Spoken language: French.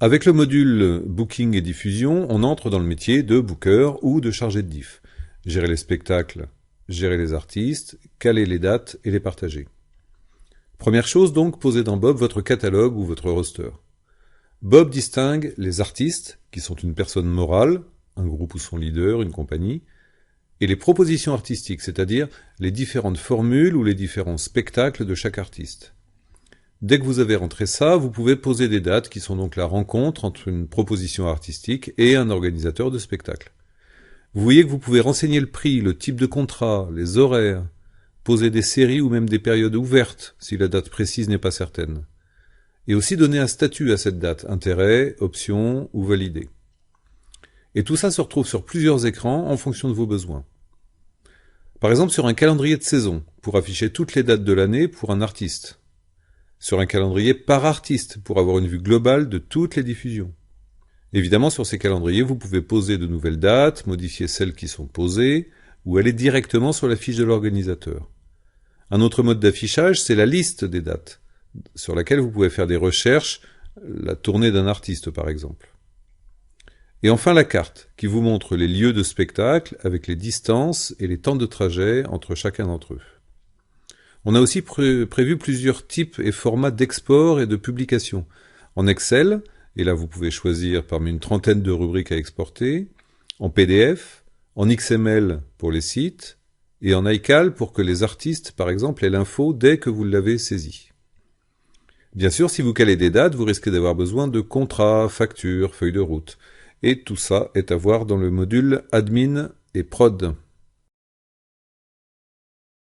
Avec le module Booking et diffusion, on entre dans le métier de booker ou de chargé de diff. Gérer les spectacles, gérer les artistes, caler les dates et les partager. Première chose donc, posez dans Bob votre catalogue ou votre roster. Bob distingue les artistes, qui sont une personne morale, un groupe ou son leader, une compagnie, et les propositions artistiques, c'est-à-dire les différentes formules ou les différents spectacles de chaque artiste. Dès que vous avez rentré ça, vous pouvez poser des dates qui sont donc la rencontre entre une proposition artistique et un organisateur de spectacle. Vous voyez que vous pouvez renseigner le prix, le type de contrat, les horaires, poser des séries ou même des périodes ouvertes si la date précise n'est pas certaine. Et aussi donner un statut à cette date, intérêt, option ou validé. Et tout ça se retrouve sur plusieurs écrans en fonction de vos besoins. Par exemple sur un calendrier de saison, pour afficher toutes les dates de l'année pour un artiste. Sur un calendrier par artiste, pour avoir une vue globale de toutes les diffusions. Évidemment, sur ces calendriers, vous pouvez poser de nouvelles dates, modifier celles qui sont posées, ou aller directement sur la fiche de l'organisateur. Un autre mode d'affichage, c'est la liste des dates, sur laquelle vous pouvez faire des recherches, la tournée d'un artiste par exemple. Et enfin la carte, qui vous montre les lieux de spectacle avec les distances et les temps de trajet entre chacun d'entre eux. On a aussi prévu plusieurs types et formats d'export et de publication. En Excel, et là vous pouvez choisir parmi une trentaine de rubriques à exporter, en PDF, en XML pour les sites, et en iCal pour que les artistes, par exemple, aient l'info dès que vous l'avez saisie. Bien sûr, si vous calez des dates, vous risquez d'avoir besoin de contrats, factures, feuilles de route. Et tout ça est à voir dans le module Admin et Prod.